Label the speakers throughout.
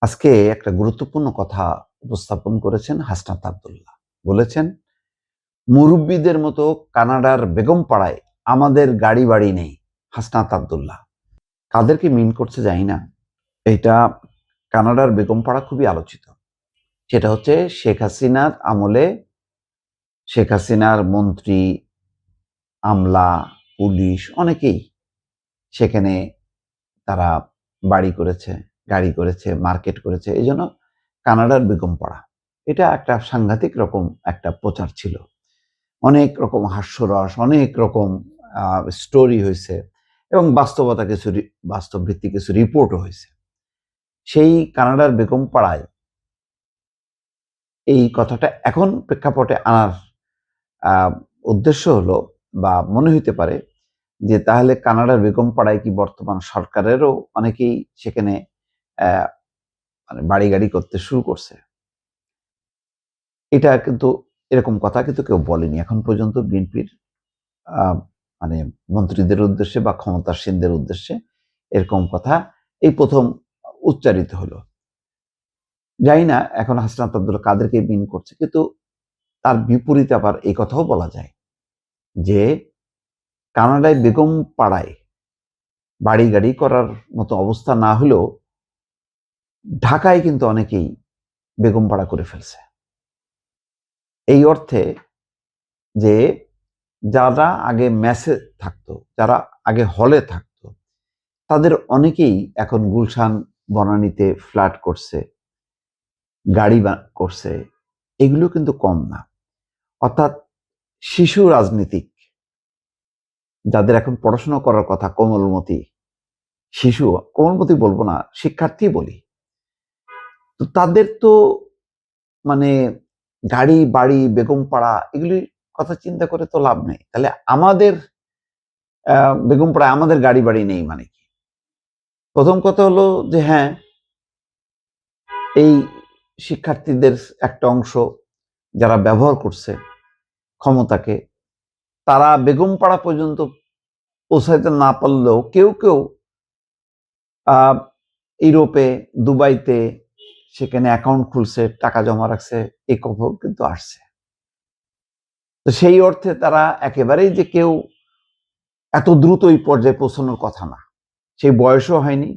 Speaker 1: আজকে একটা গুরুত্বপূর্ণ কথা উপস্থাপন করেছেন হাসনাত আব্দুল্লাহ। বলেছেন, মুরব্বীদের মতো কানাডার বেগমপাড়ায় আমাদের গাড়ি বাড়ি নেই। হাসনাত আব্দুল্লাহ কাদেরকে মিন করছে জানি না। এটা কানাডার বেগমপাড়া খুবই আলোচিত। সেটা হচ্ছে শেখ হাসিনার আমলে শেখ হাসিনার মন্ত্রী, আমলা, পুলিশ অনেকেই সেখানে তারা বাড়ি করেছে, গাড়ি করেছে, মার্কেট করেছে। এই জন্য কানাডার বেগমপাড়া এটা একটা সাংঘাতিক রকম একটা প্রচার ছিল। অনেক রকম হাস্যরস, অনেক রকম স্টোরি হয়েছে এবং বাস্তবতা কিছু বাস্তব ভিত্তিক কিছু রিপোর্টও হয়েছে। সেই কানাডার বেগমপাড়ায় এই কথাটা এখন প্রেক্ষাপটে আনার উদ্দেশ্য হলো বা মনে হইতে পারে যে তাহলে কানাডার বেগমপাড়ায় কি বর্তমান সরকারেরও অনেকেই সেখানে মানে বাড়ি গাড়ি করতে শুরু করছে। এটা কিন্তু এরকম কথা কিন্তু কেউ বলেনি এখন পর্যন্ত বিএনপির মানে মন্ত্রীদের উদ্দেশ্যে বা ক্ষমতাসীনদের উদ্দেশ্যে এরকম কথা এই প্রথম উচ্চারিত হলো। জানি না এখন হাসনাত আব্দুল্লাহ কাদেরকে মিন করছে, কিন্তু তার বিপরীতে আবার এই কথাও বলা যায় যে কানাডায় বেগম পাড়ায় বাড়ি গাড়ি করার মতো অবস্থা না হলেও ঢাকায় কিন্তু অনেকেই বেগম পাড়া করে ফেলছে। এই অর্থে যে যারা আগে মেসে থাকতো, যারা আগে হলে থাকতো, তাদের অনেকেই এখন গুলশান বনানীতে ফ্ল্যাট করছে, গাড়ি করছে। এগুলো কিন্তু কম না। অর্থাৎ শিশু রাজনীতিক যাদের এখন পড়াশোনা করার কথা, কোমলমতি শিশু, কোমলমতি বলবো না, শিক্ষার্থী বলি, তো তাদের তো মানে গাড়ি বাড়ি বেগমপাড়া এগুলি কথা চিন্তা করে তো লাভ নেই। তাহলে আমাদের বেগমপাড়ায় আমাদের গাড়ি বাড়ি নেই মানে কি? প্রথম কথা হলো যে হ্যাঁ, এই শিক্ষার্থীদের একটা অংশ যারা ব্যবহার করছে ক্ষমতাকে, তারা বেগমপাড়া পর্যন্ত পৌঁছাইতে না পারলেও কেউ কেউ ইউরোপে, দুবাইতে সেখানে অ্যাকাউন্ট খুলছে, টাকা জমা রাখছে, এই খবর কিন্তু আসছে। তো সেই অর্থে তারা একেবারেই যে কেউ এত দ্রুত এই পর্যায়ে পৌঁছানোর কথা না। সেই বয়সও হয়নি,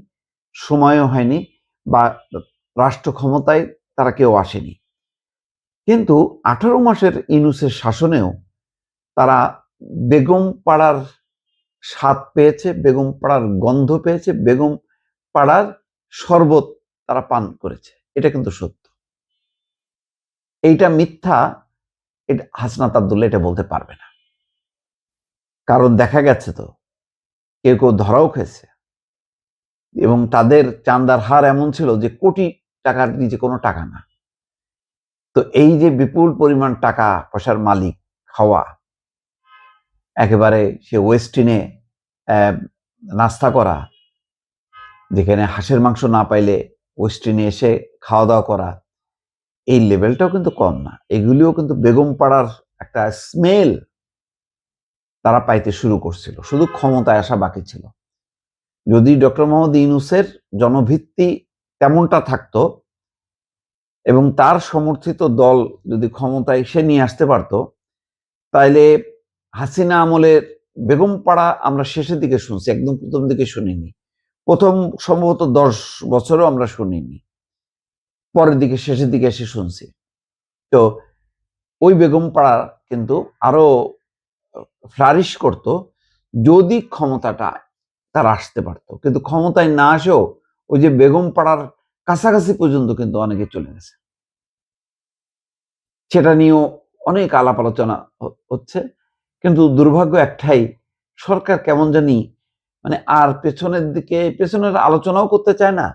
Speaker 1: সময়ও হয়নি, বা রাষ্ট্র ক্ষমতায় তারা কেউ আসেনি। কিন্তু 18 মাসের ইউনূসের শাসনেও তারা বেগম পাড়ার স্বাদ পেয়েছে, বেগম পাড়ার গন্ধ পেয়েছে, বেগম পাড়ার শরবত তারা পান করেছে। এটা কিন্তু সত্য। এইটা মিথ্যা, এটা হাসনাত আব্দুল্লাহ এটা বলতে পারবে না। কারণ দেখা গেছে তো কেউ কেউ ধরাও খেয়েছে এবং তাদের চাঁদার হার এমন ছিল যে কোটি টাকার নিচে কোনো টাকা না। তো এই যে বিপুল পরিমাণ টাকা পয়সার মালিক হওয়া, একেবারে সে ওয়েস্টিনে নাস্তা করা, যেখানে হাঁসের মাংস না পাইলে ওয়েস্টিনে এসে খাওয়া দাওয়া করা, এই লেভেলটাও কিন্তু কম না। এগুলিও কিন্তু বেগম পাড়ার একটা স্মেল তারা পাইতে শুরু করছিল, শুধু ক্ষমতায় আসা বাকি ছিল। যদি ডক্টর মোহাম্মদ ইউনূসের জনভিত্তি তেমনটা থাকতো এবং তার সমর্থিত দল যদি ক্ষমতায় সে নিয়ে আসতে পারত, তাইলে হাসিনা আমলের বেগমপাড়া আমরা শেষের দিকে শুনছি, একদম প্রথম দিকে শুনিনি। প্রথম সম্ভবত 10 বছরও আমরা শুনিনি, পরের দিকে শেষের দিকে এসে শুনছি। তো ওই বেগমপাড়া কিন্তু আরো ফ্লারিশ করত যদি ক্ষমতাটা তারা আসতে পারত। কিন্তু ক্ষমতায় না আসেও ওই যে বেগমপাড়ার কাছাকাছি পর্যন্ত কিন্তু অনেকে চলে গেছে। সেটা নিয়েও অনেক আলাপ আলোচনা হচ্ছে, কিন্তু দুর্ভাগ্য একটাই, সরকার কেমন জানি মানে আর পেছনের দিকে পেছনের আলোচনাও করতে চায় না,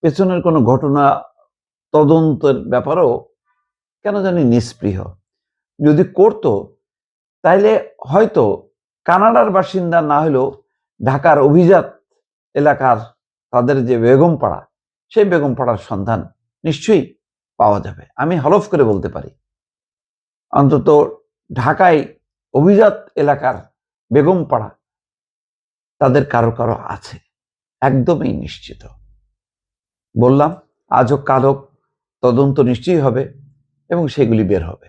Speaker 1: পেছনের কোনো ঘটনা তদন্তের ব্যাপারেও কেন জানি নিস্পৃহ। যদি করতো তাইলে হয়তো কানাডার বাসিন্দা না হলেও ঢাকার অভিজাত এলাকার তাদের যে বেগমপাড়া, সেই বেগমপাড়ার সন্ধান নিশ্চয়ই পাওয়া যাবে। আমি হলফ করে বলতে পারি অন্তত ঢাকায় অভিজাত এলাকার বেগমপাড়া তাদের কারো কারো আছে, একদমই নিশ্চিত। বললাম আজ হোক কাল হোক তদন্ত নিশ্চয়ই হবে এবং সেগুলি বের হবে।